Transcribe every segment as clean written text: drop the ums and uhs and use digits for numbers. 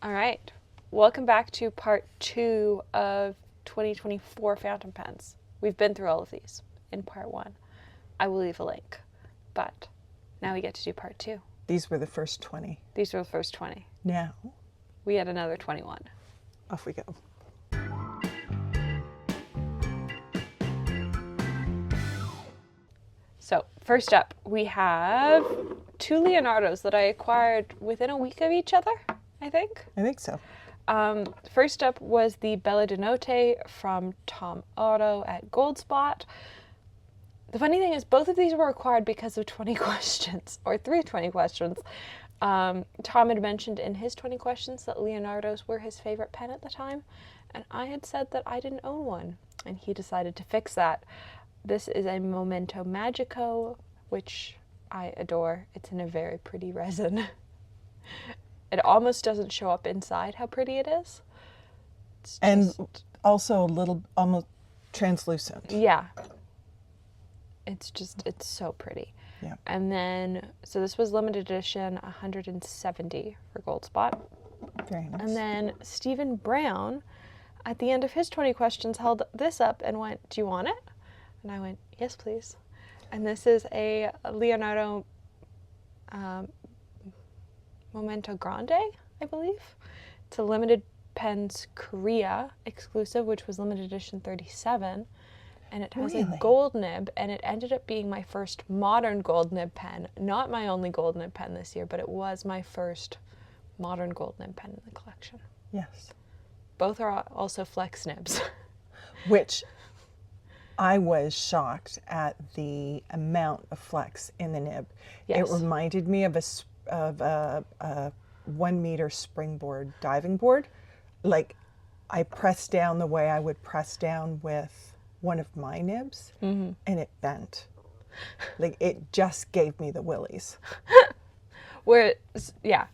All right. Welcome back to part 2 of 2024 fountain pens. We've been through all of these in part 1. I will leave a link. But now we get to do part 2. These were the first 20. These were the first 20. Now, We had another 21. off we go. So first up, we have 2 Leonardos that I acquired within a week of each other, I think. I think so. First up was the Bella de Notte from Tom Otto at Goldspot. The funny thing is both of these were acquired because of 20 questions, or 3 20 questions. Tom had mentioned in his 20 questions that Leonardos were his favorite pen at the time, and I had said that I didn't own one, and he decided to fix that. This is a Momento Magico, which I adore. It's in a very pretty resin. It almost doesn't show up inside how pretty it is. It's And also a little, almost translucent. yeah. It's so pretty. Yeah. And then, so this was limited edition, 170 for Goldspot. Very nice. And then Stephen Brown, at the end of his 20 questions, held this up and went, "Do you want it?" And I went, "Yes, please." And this is a Leonardo Momento Grande, I believe. It's a limited pens Korea exclusive, which was limited edition 37. And it has a Really? gold nib, and it ended up being my first modern gold nib pen. Not my only gold nib pen this year, but it was my first modern gold nib pen in the collection. Yes. Both are also flex nibs. Which I was shocked at the amount of flex in the nib. Yes. It reminded me of a 1 meter springboard diving board. Like, I pressed down the way I would press down with one of my nibs, and it bent. Like, it just gave me the willies. Yeah.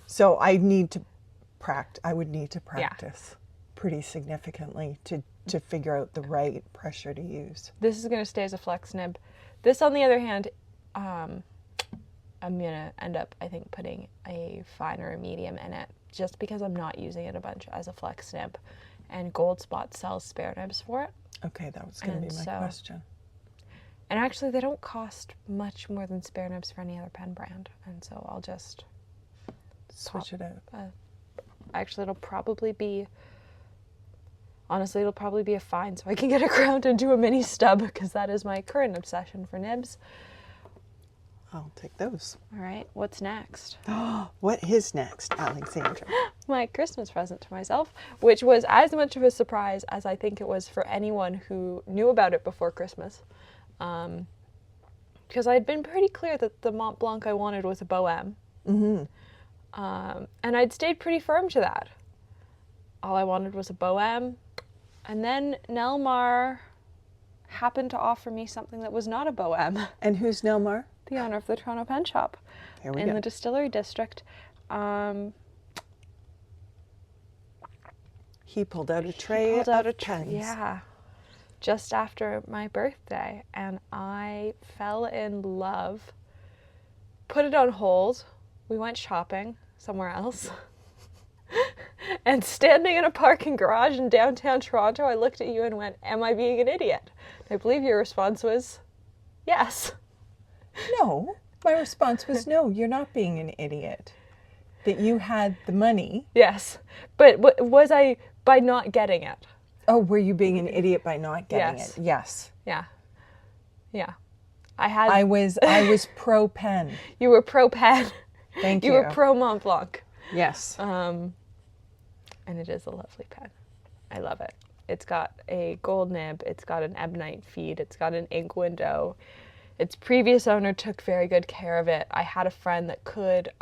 So I need to I would need to practice pretty significantly to figure out the right pressure to use. This is going to stay as a flex nib. This, on the other hand, I'm going to end up, I think, putting a fine or a medium in it, just because I'm not using it a bunch as a flex nib. And Goldspot sells spare nibs for it. Okay, that was going to be my question. And actually, they don't cost much more than spare nibs for any other pen brand. And so I'll just Switch it out. Actually, it'll probably be a fine, so I can get it ground into a mini stub, because that is my current obsession for nibs. I'll take those. All right, what's next? What is next, Alexandra? My Christmas present to myself, which was as much of a surprise as I think it was for anyone who knew about it before Christmas. Because I had been pretty clear that the Montblanc I wanted was a Bohème. Mm-hmm. And I'd stayed pretty firm to that. All I wanted was a Bohème. And then Nelmar happened to offer me something that was not a Bohème. And who's Nelmar? The owner of the Toronto Pen Shop There we in go. the Distillery District. He pulled out a tray of pens. Yeah, just after my birthday, and I fell in love. Put it on hold. We went shopping somewhere else. And standing in a parking garage in downtown Toronto, I looked at you and went, "Am I being an idiot?" And I believe your response was, "Yes." No, my response was no, you're not being an idiot. That you had the money. Yes. But was I by not getting it? Oh, were you being an idiot by not getting Yes. it? Yes. Yeah. Yeah. I was pro pen. You were pro pen. Thank you. You were pro Montblanc. Yes. And it is a lovely pen. I love it. It's got a gold nib. It's got an ebonite feed. It's got an ink window. Its previous owner took very good care of it. I had a friend that could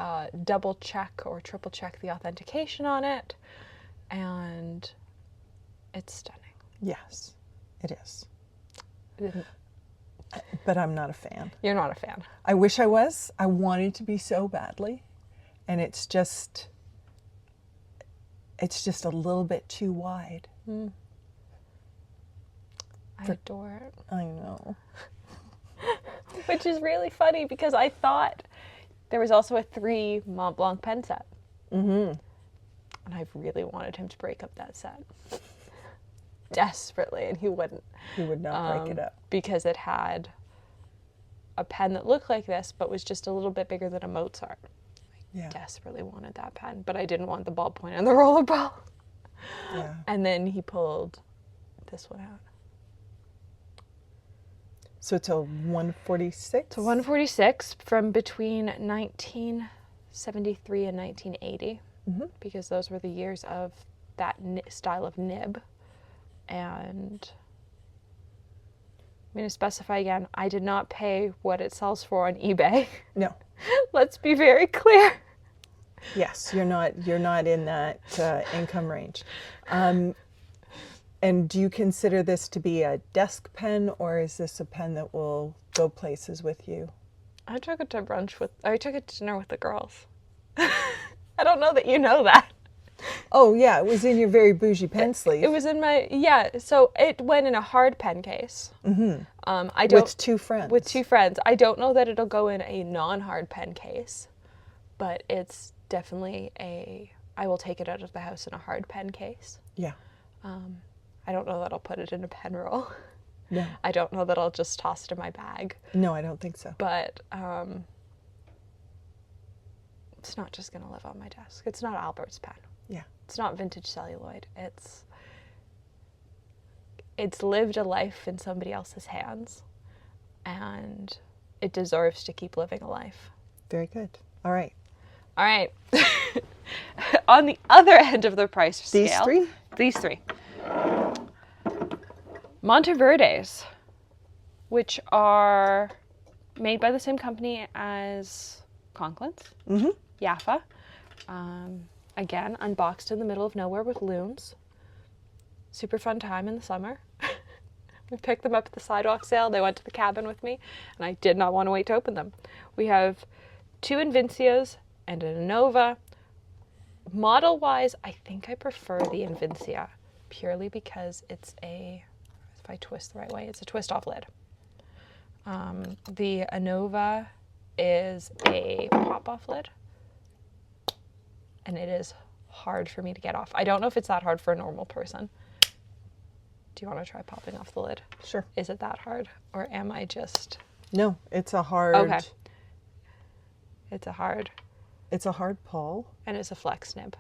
double check or triple check the authentication on it. And it's stunning. Yes, it is. You're But I'm not a fan. not a fan. I wish I was. I wanted to be so badly. And it's just a little bit too wide. I adore it. I know. Which is really funny because I thought there was also a 3 Montblanc pen set. Mm-hmm. And I really wanted him to break up that set. Desperately, and he wouldn't. He would not break it up. Because it had a pen that looked like this, but was just a little bit bigger than a Mozart. I desperately wanted that pen, but I didn't want the ballpoint and the rollerball. Yeah. And then he pulled this one out. So it's a 146? It's a 146 from between 1973 and 1980, because those were the years of that style of nib. And I'm going to specify again, I did not pay what it sells for on eBay. No. Let's be very clear. Yes, you're not in that income range. And do you consider this to be a desk pen, or is this a pen that will go places with you? I took it to dinner with the girls. I don't know that you know that. Oh yeah, it was in your very bougie pen sleeve. It was in my, so it went in a hard pen case. With two friends. With two friends. I don't know that it'll go in a non-hard pen case, but it's definitely I will take it out of the house in a hard pen case. Yeah. I don't know that I'll put it in a pen roll. No. I don't know that I'll just toss it in my bag. No, I don't think so. But it's not just going to live on my desk. It's not Albert's pen. Yeah. It's not vintage celluloid. It's lived a life in somebody else's hands, and it deserves to keep living a life. Very good. All right. All right. On the other end of the price scale. These three. Monteverdes, which are made by the same company as Conklin's. Jaffa. Again, unboxed in the middle of nowhere with looms. Super fun time in the summer. We picked them up at the sidewalk sale. They went to the cabin with me, and I did not want to wait to open them. We have 2 Invincias and a Nova. Model-wise, I think I prefer the Invincia, purely because it's if I twist the right way, it's a twist-off lid. The Anova is a pop-off lid, and it is hard for me to get off. I don't know if it's that hard for a normal person. Do you want to try popping off the lid? Sure. Is it that hard, or am I just... No, it's a hard... Okay. It's a hard pull. And it's a flex nib.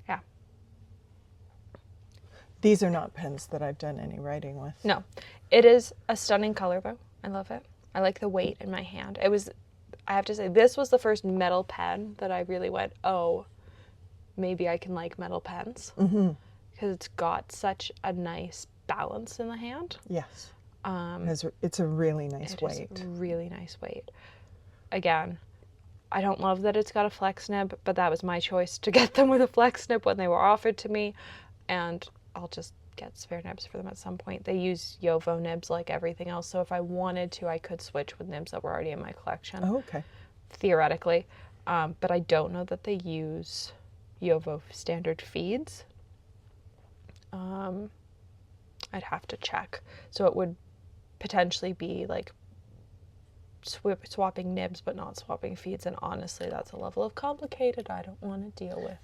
Yeah. These are not pens that I've done any writing with. No. It is a stunning color, though. I love it. I like the weight in my hand. I have to say, this was the first metal pen that I really went, oh, maybe I can like metal pens. Because it's got such a nice balance in the hand. Yes. It's a really nice weight. It's a really nice weight. Again, I don't love that it's got a flex nib, but that was my choice to get them with a flex nib when they were offered to me, and I'll just get spare nibs for them at some point. They use Jowo nibs like everything else, so if I wanted to, I could switch with nibs that were already in my collection. Oh, okay. Theoretically. But I don't know that they use Jowo standard feeds. I'd have to check. So it would potentially be like swapping nibs but not swapping feeds, and honestly that's a level of complicated I don't want to deal with.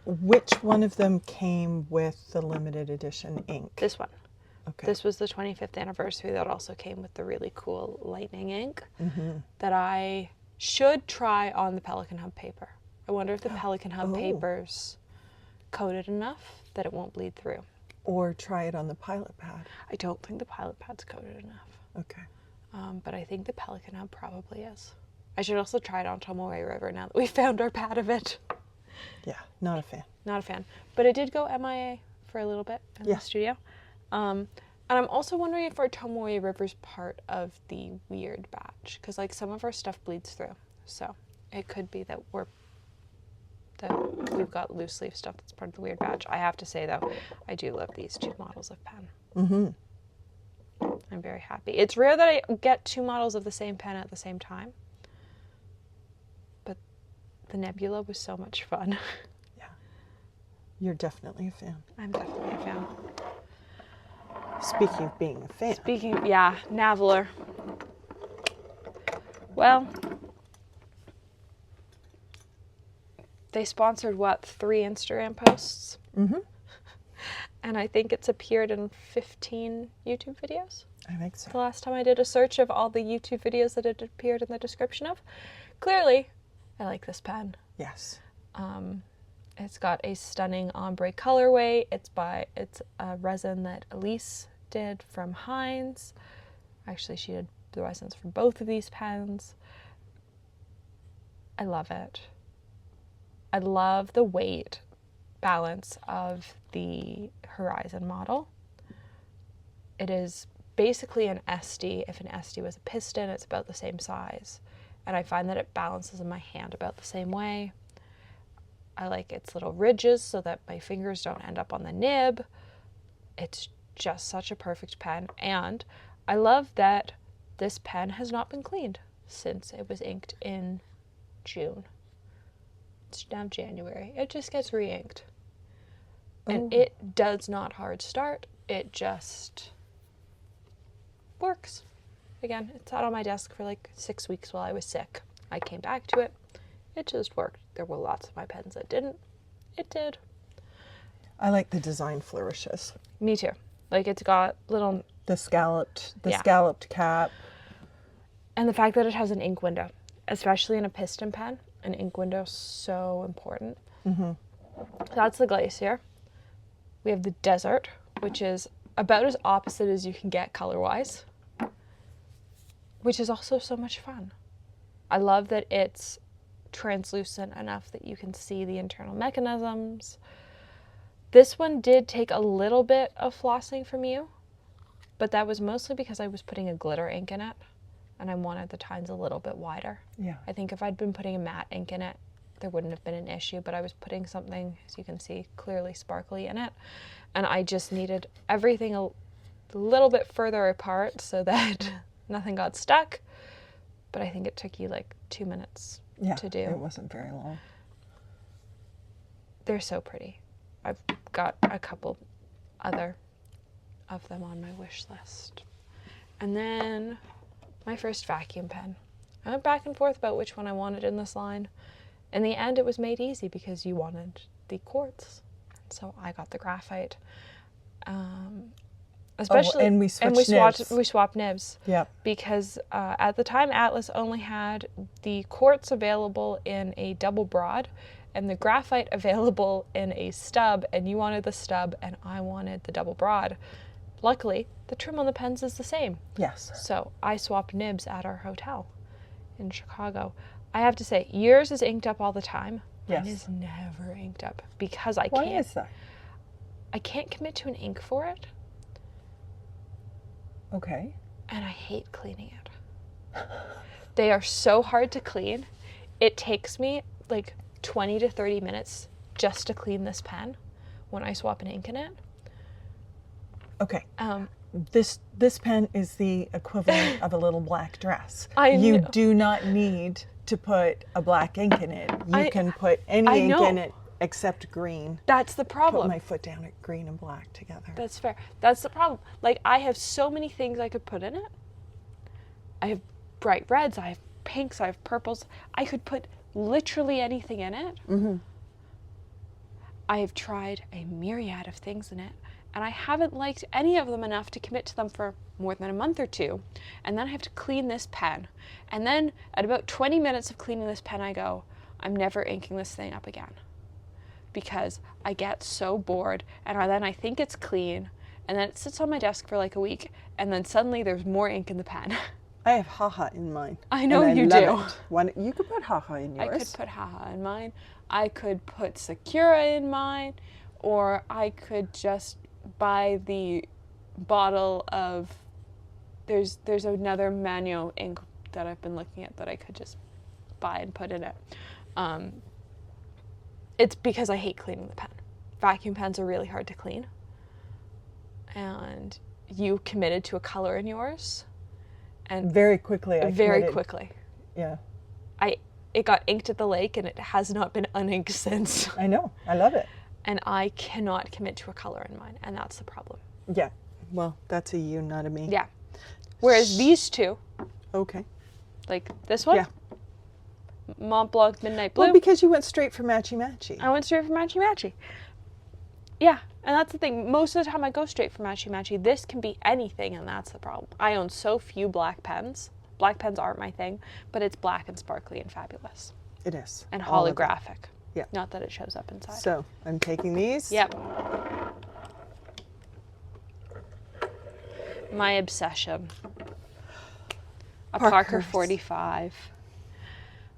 Which one of them came with the limited edition ink? This one. Okay. This was the 25th anniversary that also came with the really cool lightning ink that I should try on the Pelican Hub paper. I wonder if the Pelican Hub paper's coated enough that it won't bleed through. Or try it on the pilot pad. I don't think the pilot pad's coated enough. Okay. But I think the Pelican Hub probably is. I should also try it on Tomoe River now that we found our pad of it. Yeah, not a fan. Not a fan. But it did go MIA for a little bit in the studio. And I'm also wondering if our Tomoe River's part of the weird batch, because like some of our stuff bleeds through. So it could be that we've got loose leaf stuff that's part of the weird batch. I have to say though, I do love these 2 models of pen. I'm very happy. It's rare that I get 2 models of the same pen at the same time. But the Nebula was so much fun. Yeah. You're definitely a fan. I'm definitely a fan. Speaking of being a fan. Naveler. Well, They sponsored, what, 3 Instagram posts? Mm-hmm. And I think it's appeared in 15 YouTube videos. I think so. The last time I did a search of all the YouTube videos that it appeared in the description of. Clearly, I like this pen. Yes. It's got a stunning ombre colorway. It's a resin that Elise did from Heinz. Actually, she did the resins from both of these pens. I love it. I love the weight balance of the Horizon model. It is basically an SD. If an SD was a piston, it's about the same size. And I find that it balances in my hand about the same way. I like its little ridges so that my fingers don't end up on the nib. It's just such a perfect pen. And I love that this pen has not been cleaned since it was inked in June. It's now January. It just gets re-inked. And it does not hard start. It just works. Again, it sat on my desk for like 6 weeks while I was sick. I came back to it. It just worked. There were lots of my pens that didn't. It did. I like the design flourishes. Me too. Like, it's got little... The scalloped Yeah. cap. And the fact that it has an ink window, especially in a piston pen, an ink window is so important. Mm-hmm. That's the Glacier. We have the Desert, which is about as opposite as you can get color-wise, which is also so much fun. I love that it's translucent enough that you can see the internal mechanisms. This one did take a little bit of flossing from you, but that was mostly because I was putting a glitter ink in it, and I wanted the tines a little bit wider. Yeah. I think if I'd been putting a matte ink in it, there wouldn't have been an issue, but I was putting something, as you can see, clearly sparkly in it, and I just needed everything a little bit further apart so that nothing got stuck. But I think it took you like 2 minutes to do. It wasn't very long. They're so pretty. I've got a couple other of them on my wish list. And then my first vacuum pen. I went back and forth about which one I wanted in this line. In the end, it was made easy because you wanted the quartz. So I got the graphite. Especially, and we swapped nibs. Yep. Because at the time, Atlas only had the quartz available in a double broad and the graphite available in a stub, and you wanted the stub and I wanted the double broad. Luckily, the trim on the pens is the same. Yes. So I swapped nibs at our hotel in Chicago. I have to say, yours is inked up all the time. Yes. Mine is never inked up because I Why can't. is that? I can't commit to an ink for it. Okay. And I hate cleaning it. They are so hard to clean. It takes me like 20 to 30 minutes just to clean this pen when I swap an ink in it. Okay. This pen is the equivalent of a little black dress. You do not need to put a black ink in it. You can put any ink in it except green. That's the problem. Put my foot down at green and black together. That's fair. That's the problem. Like, I have so many things I could put in it. I have bright reds, I have pinks, I have purples. I could put literally anything in it. Mm-hmm. I have tried a myriad of things in it, and I haven't liked any of them enough to commit to them for more than a month or two. And then I have to clean this pen. And then at about 20 minutes of cleaning this pen, I go, I'm never inking this thing up again. Because I get so bored, and then I think it's clean, and then it sits on my desk for like a week, and then suddenly there's more ink in the pen. I have haha in mine. I know you do. You could put haha in yours. I could put haha in mine. I could put Sakura in mine, or I could just buy the bottle of, there's another Manio ink that I've been looking at that I could just buy and put in it. It's because I hate cleaning the pen. Vacuum pens are really hard to clean. And you committed to a color in yours. And very quickly. Yeah. It got inked at the lake and it has not been uninked since. I know. I love it. And I cannot commit to a color in mine, and that's the problem. Yeah. Well, that's a you, not a me. Yeah. Whereas these two, okay, like this one, yeah, Montblanc Midnight Blue. Well, because you went straight for matchy-matchy. I went straight for matchy-matchy. Yeah, and that's the thing. Most of the time I go straight for matchy-matchy. This can be anything, and that's the problem. I own so few black pens. Black pens aren't my thing, but it's black and sparkly and fabulous. It is. And All of them. holographic. Yeah. Not that it shows up inside. So I'm taking these. Yep. My obsession. A Parker 45.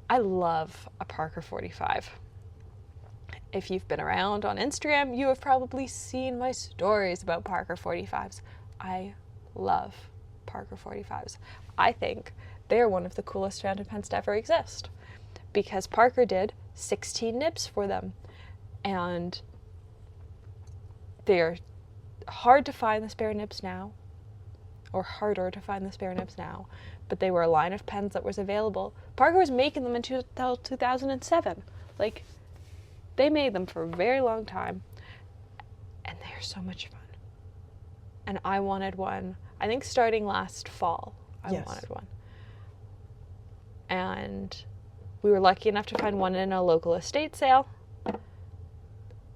I love a Parker 45. If you've been around on Instagram, you have probably seen my stories about Parker 45s. I love Parker 45s. I think they are one of the coolest fountain pens to ever exist because Parker did 16 nibs for them, and they're hard to find the spare nibs now, or harder to find the spare nibs now, but they were a line of pens that was available. Parker was making them in 2007. Like, they made them for a very long time, and they are so much fun. And I wanted one, I think starting last fall, I wanted one. And we were lucky enough to find one in a local estate sale.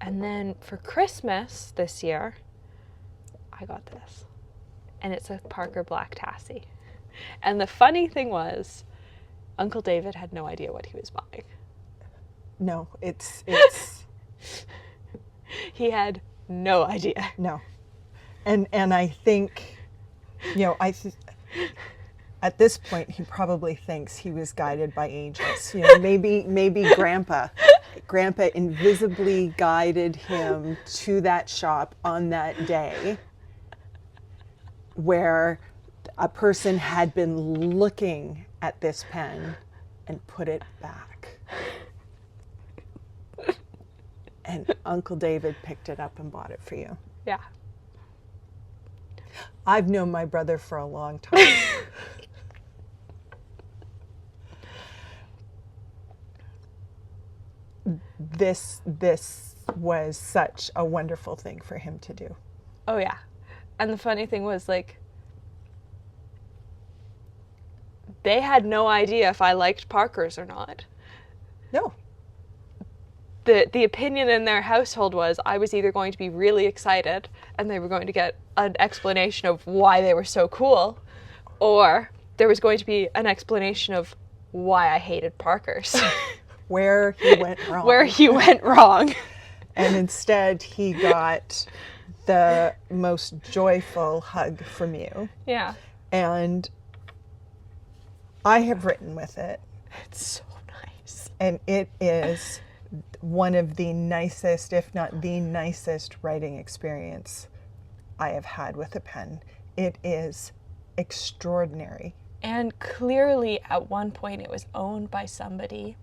And then for Christmas this year, I got this. And it's a Parker Black Tassie. And the funny thing was, Uncle David had no idea what he was buying. No, it's he had no idea. No. And I think, at this point he probably thinks he was guided by angels. Maybe Grandpa invisibly guided him to that shop on that day where a person had been looking at this pen and put it back. And Uncle David picked it up and bought it for you. Yeah. I've known my brother for a long time. This was such a wonderful thing for him to do. Oh, yeah. And the funny thing was, they had no idea if I liked Parkers or not. No. The opinion in their household was I was either going to be really excited and they were going to get an explanation of why they were so cool, or there was going to be an explanation of why I hated Parkers. Where he went wrong. Where he went wrong. And instead he got the most joyful hug from you. Yeah. And I have written with it. It's so nice. And it is one of the nicest, if not the nicest, writing experience I have had with a pen. It is extraordinary. And clearly at one point it was owned by somebody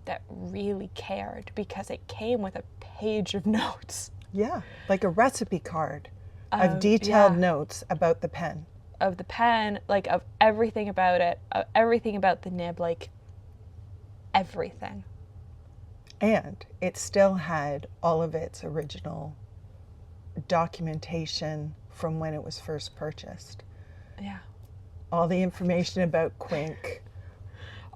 that really cared because it came with a page of notes. Yeah, like a recipe card of detailed notes about the pen. Of the pen, of everything about it, everything about the nib, everything. And it still had all of its original documentation from when it was first purchased. Yeah. All the information about Quink.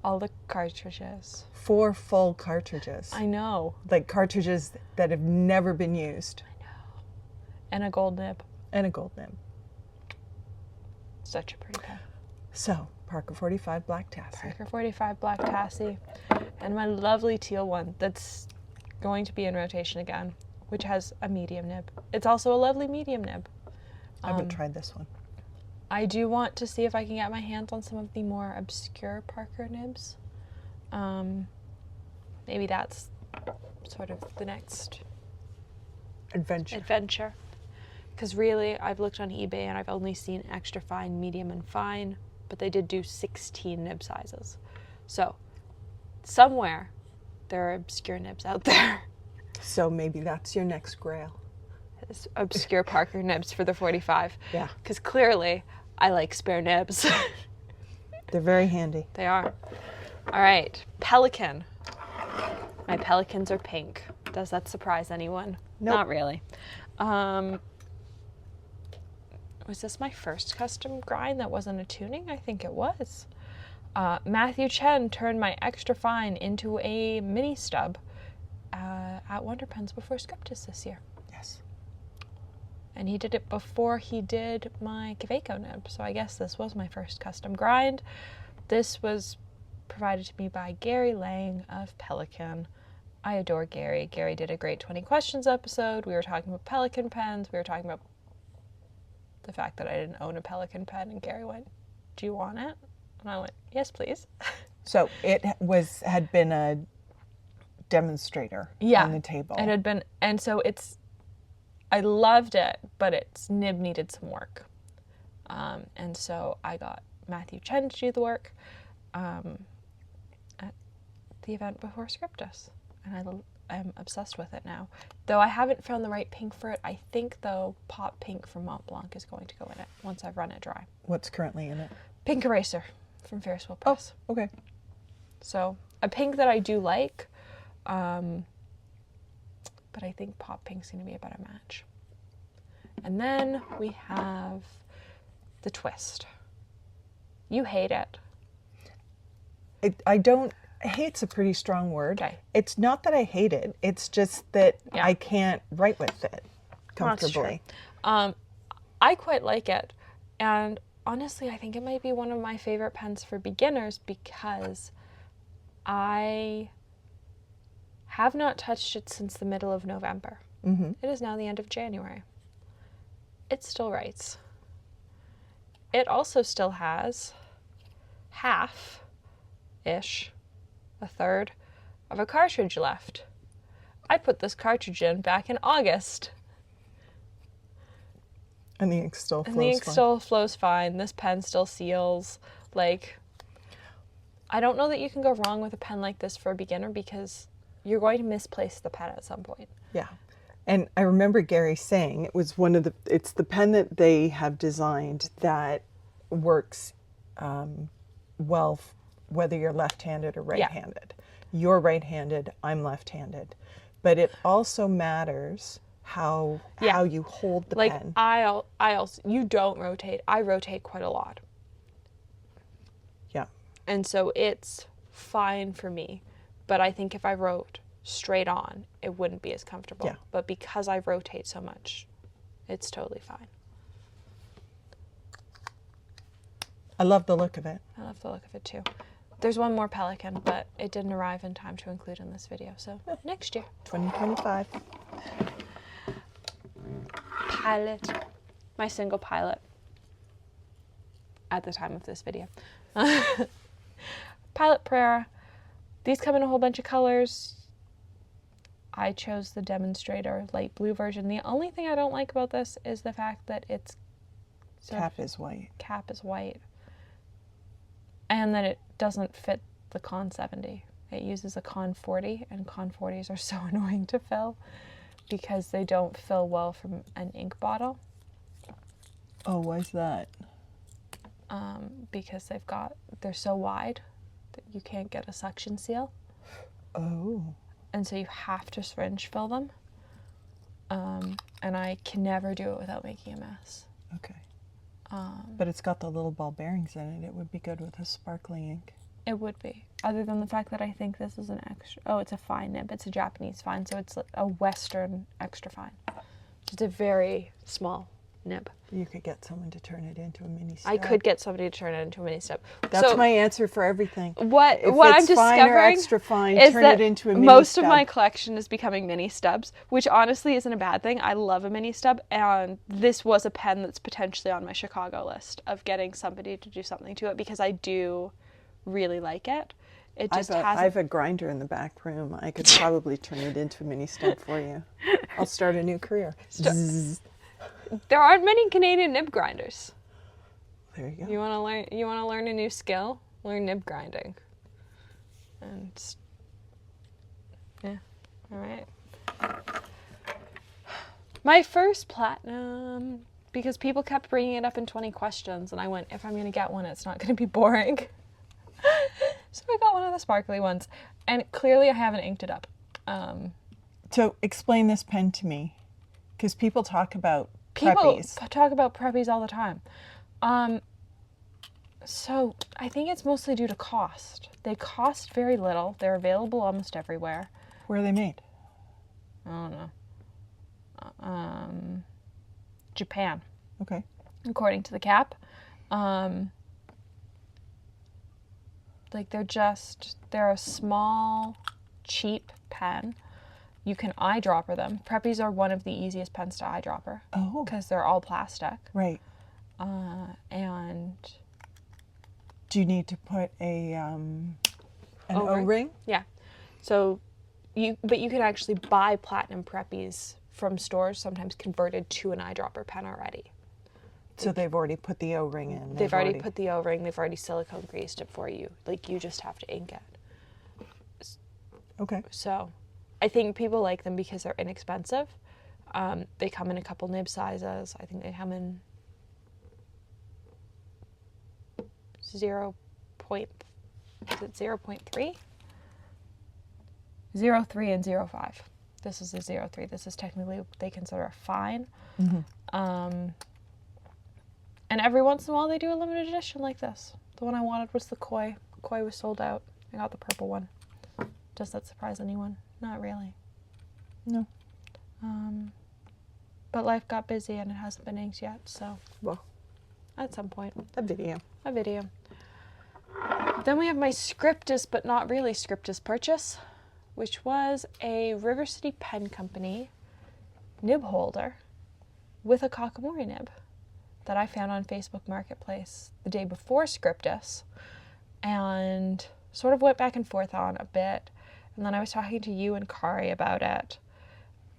All the cartridges. 4 full cartridges. I know. Cartridges that have never been used. I know. And a gold nib. And a gold nib. Such a pretty pen. So, Parker 45 Black Tassie. Parker 45 Black Tassie. And my lovely teal one that's going to be in rotation again, which has a medium nib. It's also a lovely medium nib. I haven't tried this one. I do want to see if I can get my hands on some of the more obscure Parker nibs. Maybe that's sort of the next adventure. Because really, I've looked on eBay and I've only seen extra fine, medium, and fine, but they did do 16 nib sizes. So, somewhere, there are obscure nibs out there. So maybe that's your next grail. It's obscure Parker nibs for the 45. Yeah. Because clearly, I like spare nibs. They're very handy. They are. All right, Pelican. My Pelicans are pink. Does that surprise anyone? Nope. Not really. Was this my first custom grind that wasn't a tuning? I think it was. Matthew Chen turned my extra fine into a mini stub at Wonder Pens before Scriptus this year. Yes. And he did it before he did my Kaweco nib, so I guess this was my first custom grind. This was provided to me by Gary Lang of Pelican. I adore Gary. Gary did a great 20 questions episode. We were talking about Pelican pens. We were talking about the fact that I didn't own a Pelican pen, and Gary went, "Do you want it?" And I went, "Yes, please." So it had been a demonstrator on the table. It had been, and so I loved it, but its nib needed some work. And so I got Matthew Chen to do the work at the event before Scriptus. And I'm obsessed with it now. Though I haven't found the right pink for it. I think, though, Pop Pink from Montblanc is going to go in it once I've run it dry. What's currently in it? Pink Eraser from Ferris Wheel Press. Oh, okay. So a pink that I do like, but I think Pop Pink's going to be a better match. And then we have the twist. You hate it. I don't... Hate's a pretty strong word. Okay. It's not that I hate it. It's just that I can't write with it comfortably. That's true. I quite like it. And honestly, I think it might be one of my favorite pens for beginners because I have not touched it since the middle of November. Mm-hmm. It is now the end of January. It still writes. It also still has half-ish, a third, of a cartridge left. I put this cartridge in back in August. And the ink still flows fine. And the ink still flows fine. This pen still seals. Like, I don't know that you can go wrong with a pen like this for a beginner because you're going to misplace the pen at some point. Yeah. And I remember Gary saying it's the pen that they have designed that works well whether you're left-handed or right-handed. Yeah. You're right-handed, I'm left-handed. But it also matters how you hold the pen. I also, you don't rotate. I rotate quite a lot. Yeah. And so it's fine for me. But I think if I wrote straight on, it wouldn't be as comfortable. Yeah. But because I rotate so much, it's totally fine. I love the look of it. I love the look of it too. There's one more Pelican, but it didn't arrive in time to include in this video, so next year. 2025. Pilot. My single pilot. At the time of this video. Pilot Prera. These come in a whole bunch of colors. I chose the demonstrator light blue version. The only thing I don't like about this is the fact that its cap is white. Cap is white. And that it doesn't fit the Con 70. It uses a Con 40, and Con 40s are so annoying to fill because they don't fill well from an ink bottle. Oh, why's that? Because they're so wide that you can't get a suction seal. Oh. And so you have to syringe fill them. And I can never do it without making a mess. Okay. But it's got the little ball bearings in it. It would be good with a sparkly ink. It would be. Other than the fact that I think this is an extra... Oh, it's a fine nib. It's a Japanese fine, so it's a Western extra fine. It's a very small nib. You could get someone to turn it into a mini stub. I could get somebody to turn it into a mini stub. That's my answer for everything. What if I'm it's fine or discovering extra fine, is turn that it into a mini most stub. of my collection is becoming mini stubs, which honestly isn't a bad thing. I love a mini stub, and this was a pen that's potentially on my Chicago list of getting somebody to do something to it because I do really like it. It just I have a grinder in the back room. I could probably turn it into a mini stub for you. I'll start a new career. There aren't many Canadian nib grinders. There you go. You want to learn a new skill? Learn nib grinding. And yeah, all right. My first platinum, because people kept bringing it up in 20 questions, and I went, if I'm going to get one, it's not going to be boring. So I got one of the sparkly ones, and clearly I haven't inked it up. So explain this pen to me, because people talk about Preppies. Talk about Preppies all the time. So I think it's mostly due to cost. They cost very little. They're available almost everywhere. Where are they made? I don't know. Japan, Okay. according to the cap. Like they're a small, cheap pen. You can eyedropper them. Preppies are one of the easiest pens to eyedropper. Oh. Because they're all plastic. Right. And Do you need to put an O-ring? O-ring? yeah. So you can actually buy platinum Preppies from stores, sometimes converted to an eyedropper pen already. So they've already put the O-ring in. They've already put the O-ring, they've already silicone greased it for you. Like, you just have to ink it. Okay. So I think people like them because they're inexpensive. They come in a couple nib sizes. I think they come in 0.3? 0.3 and 0.5. This is a 0.3. This is technically what they consider a fine. Mm-hmm. And every once in a while they do a limited edition like this. The one I wanted was the koi. Koi was sold out. I got the purple one. Does that surprise anyone? Not really. No. But life got busy and it hasn't been inked yet, so Well, at some point. a video. A video. Then we have my Scriptus, but not really Scriptus purchase, which was a River City Pen Company nib holder with a Kakamori nib that I found on Facebook Marketplace the day before Scriptus and sort of went back and forth on a bit. And then I was talking to you and Kari about it.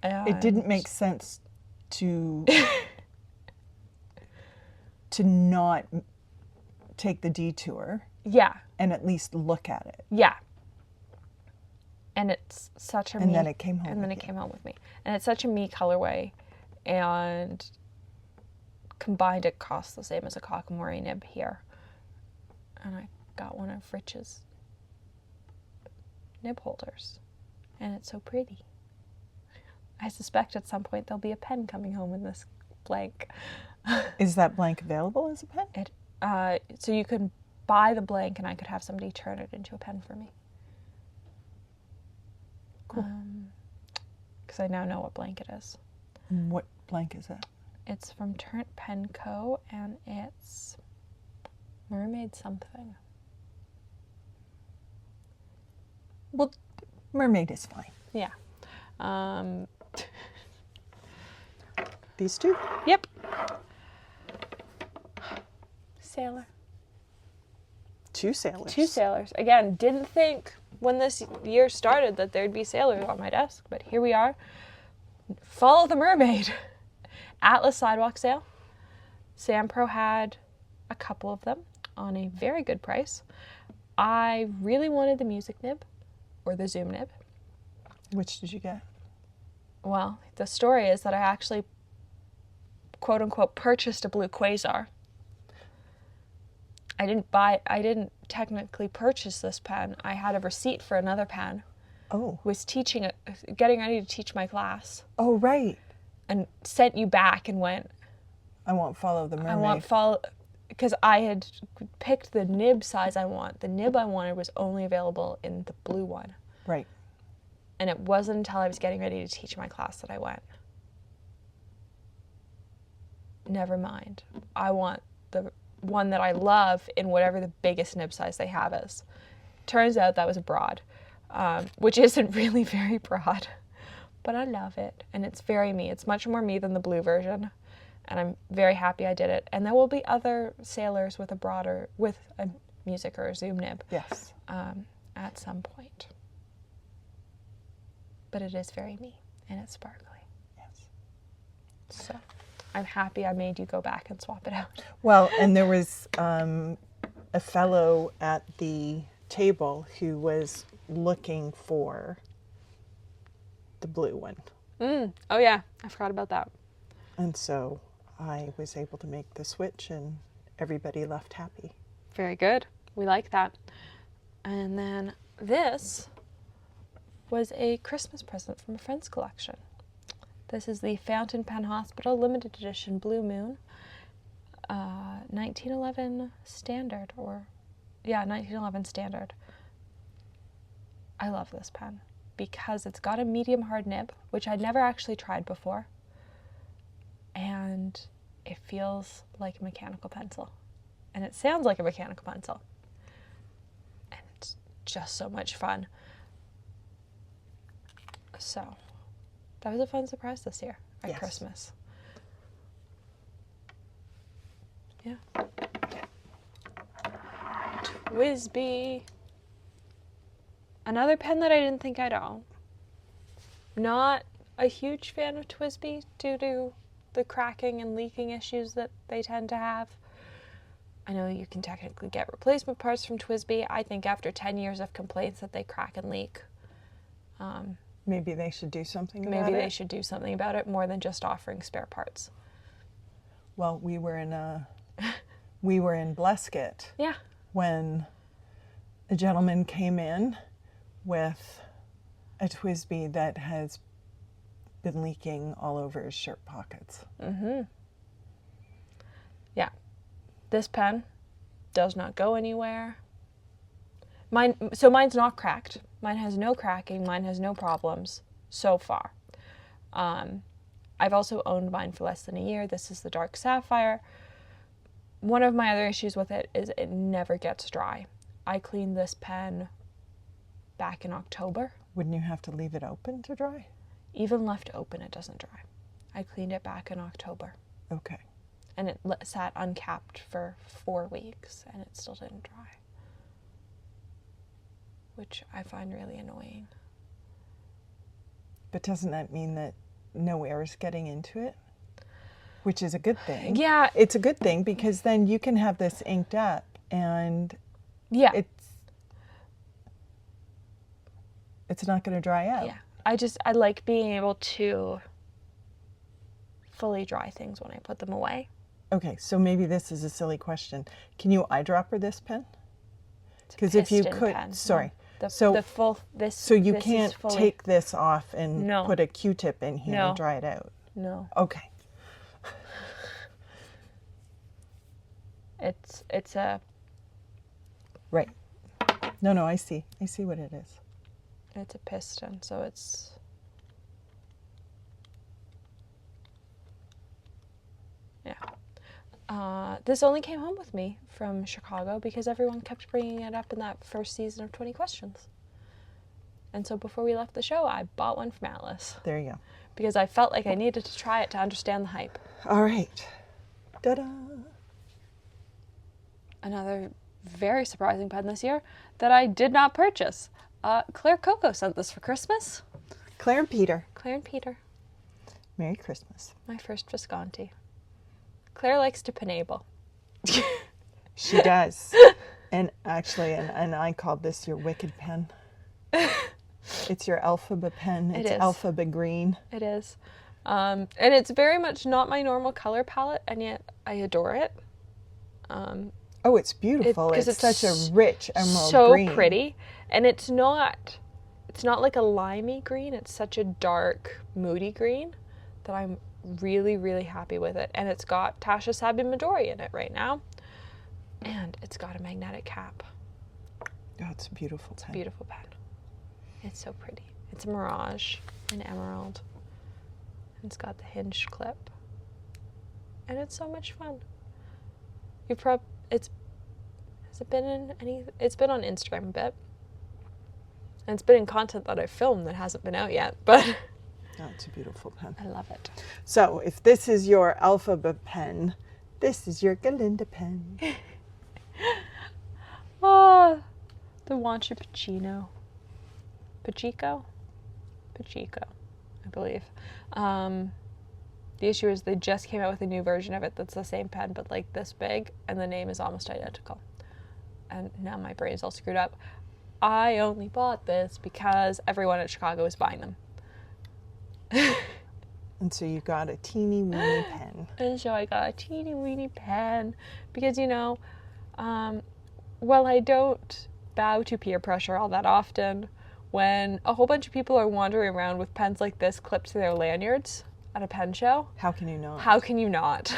It didn't make sense to not take the detour Yeah. and at least look at it. Yeah. And it's such a And me, then it came home. and then with it you. came home with me. And it's such a me colorway, and combined it costs the same as a Kakamori nib here. And I got one of Rich's nib holders, and it's so pretty. I suspect at some point there'll be a pen coming home in this blank. Is that blank available as a pen? So you can buy the blank, and I could have somebody turn it into a pen for me. Cool. Because I now know what blank it is. What blank is that? It's from Turnt Pen Co. and it's mermaid something. Well, mermaid is fine. Yeah. These two? Yep. Sailor. Two sailors. Two sailors. Again, didn't think when this year started that there'd be sailors on my desk, but here we are. Follow the mermaid. Atlas sidewalk sale. Sampro had a couple of them on a very good price. I really wanted the music nib or the zoom nib. Which did you get? Well, the story is that I actually, quote unquote, purchased a blue quasar. I didn't technically purchase this pen. I had a receipt for another pen. Oh. Was getting ready to teach my class. Oh, right. And sent you back and went, I won't follow the mermaid. I want follow, because I had picked the nib size I want. The nib I wanted was only available in the blue one. Right. And it wasn't until I was getting ready to teach my class that I went, never mind. I want the one that I love in whatever the biggest nib size they have is. Turns out that was a broad, which isn't really very broad, but I love it. And it's very me. It's much more me than the blue version. And I'm very happy I did it. And there will be other sailors with a music or a zoom nib. Yes. At some point. But it is very me, and it's sparkly. Yes. So I'm happy I made you go back and swap it out. Well, and there was a fellow at the table who was looking for the blue one. Oh yeah, I forgot about that. And so I was able to make the switch and everybody left happy. Very good. We like that. And then this was a Christmas present from a friend's collection. This is the Fountain Pen Hospital limited edition Blue Moon. 1911 Standard, 1911 Standard. I love this pen because it's got a medium hard nib, which I'd never actually tried before, and it feels like a mechanical pencil, and it sounds like a mechanical pencil, and it's just so much fun. So that was a fun surprise this year at Christmas. Yeah. TWSBI. Another pen that I didn't think I'd own. Not a huge fan of TWSBI due to the cracking and leaking issues that they tend to have. I know you can technically get replacement parts from TWSBI. I think after 10 years of complaints that they crack and leak, maybe they should do something about it. Maybe they should do something about it more than just offering spare parts. Well, we were in Blesket. Yeah. When a gentleman came in with a TWSBI that has been leaking all over his shirt pockets. Mm-hmm. Yeah. This pen does not go anywhere. Mine's not cracked. Mine has no cracking. Mine has no problems so far. I've also owned mine for less than a year. This is the dark Sapphire. One of my other issues with it is it never gets dry. I cleaned this pen back in October. Wouldn't you have to leave it open to dry? Even left open, it doesn't dry. I cleaned it back in October. Okay. And it sat uncapped for 4 weeks, and it still didn't dry. Which I find really annoying. But doesn't that mean that no air is getting into it? Which is a good thing. Yeah. It's a good thing because then you can have this inked up and it's not going to dry out. Yeah. I like being able to fully dry things when I put them away. Okay, so maybe this is a silly question. Can you eyedropper this pen? Because if you could, pen. Sorry. So you can't take this off and put a Q-tip in here and dry it out. No. Okay. It's a right. No, I see what it is. It's a piston, so it's this only came home with me from Chicago because everyone kept bringing it up in that first season of 20 Questions. And so before we left the show, I bought one from Atlas. There you go. Because I felt like I needed to try it to understand the hype. All right. Ta-da! Another very surprising pen this year that I did not purchase. CLA Coco sent this for Christmas. Claire and Peter. Claire and Peter. Merry Christmas. My first Visconti. Claire likes to penable. She does. And actually, and I called this your wicked pen. It's your alphaba pen. It's alphaba green. It is. And it's very much not my normal color palette, and yet I adore it. Oh, it's beautiful. It's such a rich emerald green. So pretty. And it's not like a limey green. It's such a dark, moody green that I'm really, really happy with it. And it's got Tasha Sabi Midori in it right now. And it's got a magnetic cap. Oh, it's a beautiful pen. Beautiful pen. It's so pretty. It's a Mirage in emerald. And it's got the hinge clip. And it's so much fun. It's been on Instagram a bit. And it's been in content that I've filmed that hasn't been out yet, but oh, it's a beautiful pen. I love it. So if this is your alphaba pen, this is your Galinda pen. Oh, the Wancha Pacino. Pachico, I believe. The issue is they just came out with a new version of it that's the same pen, but like this big, and the name is almost identical. And now my brain's all screwed up. I only bought this because everyone at Chicago was buying them. And so you got a teeny weeny pen. And so I got a teeny weeny pen because, while I don't bow to peer pressure all that often, when a whole bunch of people are wandering around with pens like this clipped to their lanyards at a pen show. How can you not? How can you not?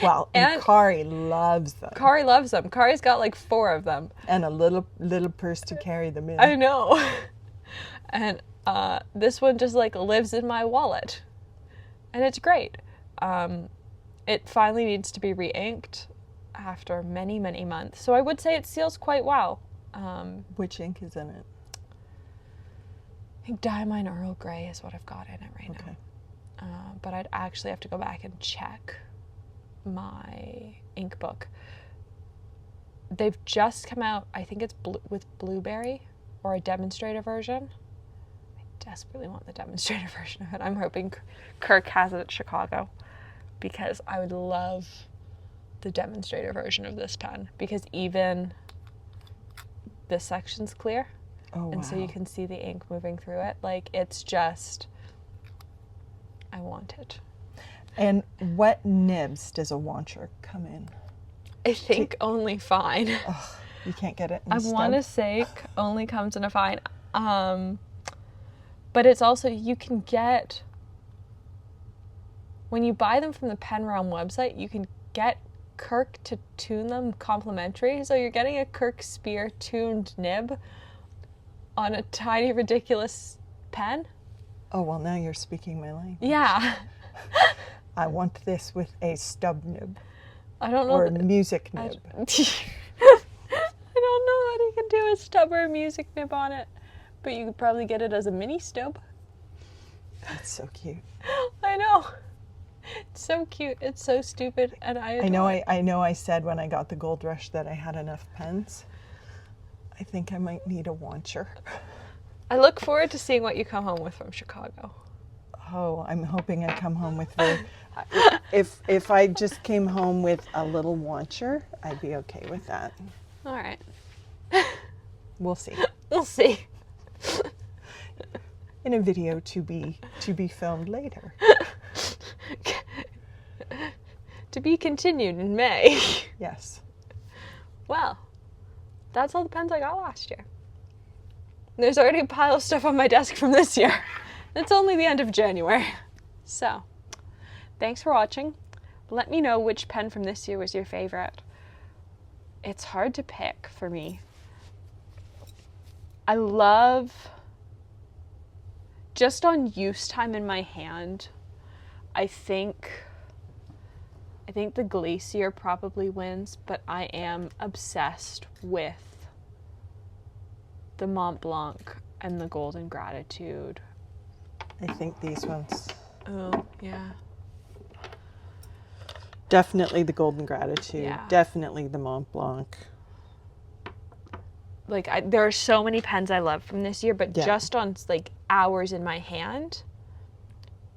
Well, and Kari loves them. Kari loves them. Kari's got like 4 of them. And a little purse to carry them in. I know. And this one just like lives in my wallet. And it's great. It finally needs to be re-inked after many, many months. So I would say it seals quite well. Which ink is in it? I think Diamine Earl Grey is what I've got in it right Okay. now. But I'd actually have to go back and check my ink book. They've just come out, I think it's with blueberry or a demonstrator version. I desperately want the demonstrator version of it. I'm hoping Kirk has it at Chicago because I would love the demonstrator version of this pen because even this section's clear. Oh, and wow. so you can see the ink moving through it. Like, it's just, I want it. And what nibs does a wancher come in? I think only fine. Ugh, you can't get it in I stub? want to say only comes in a fine. But it's also, you can get, when you buy them from the Pen Realm website, you can get Kirk to tune them complimentary. So you're getting a Kirk Spear tuned nib on a tiny, ridiculous pen. Oh, well, now you're speaking my language. Yeah. I want this with a stub nib. I don't know. Or a music nib. I don't know that you can do a stub or a music nib on it, but you could probably get it as a mini stub. That's so cute. I know. It's so cute. It's so stupid, and I know I said when I got the Gold Rush that I had enough pens. I think I might need a wancher. I look forward to seeing what you come home with from Chicago. Oh, I'm hoping I come home with if I just came home with a little wancher, I'd be okay with that. All right. We'll see. We'll see. In a video to be filmed later. To be continued in May. Yes. Well, that's all the pens I got last year. There's already a pile of stuff on my desk from this year. It's only the end of January. So, thanks for watching. Let me know which pen from this year was your favorite. It's hard to pick for me. I love, just on use time in my hand, I think the Glacier probably wins, but I am obsessed with the Montblanc and the Golden Gratitude. I think these ones. Oh, yeah. Definitely the Golden Gratitude. Yeah. Definitely the Montblanc. Like, there are so many pens I love from this year, but Yeah. just on, like, hours in my hand,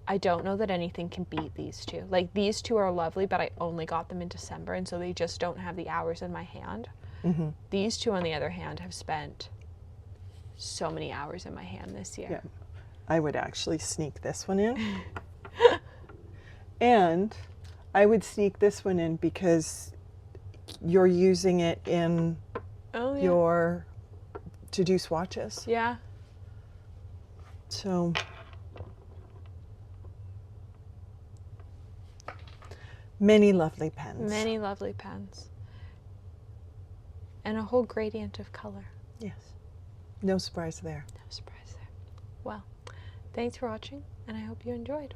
I don't know that anything can beat these two. Like, these two are lovely, but I only got them in December, and so they just don't have the hours in my hand. Mm-hmm. These two, on the other hand, have spent so many hours in my hand this year. Yeah. I would actually sneak this one in. And I would sneak this one in because you're using it in your to do swatches. Yeah. So many lovely pens. Many lovely pens. And a whole gradient of color. Yes. No surprise there. No surprise there. Well, thanks for watching, and I hope you enjoyed.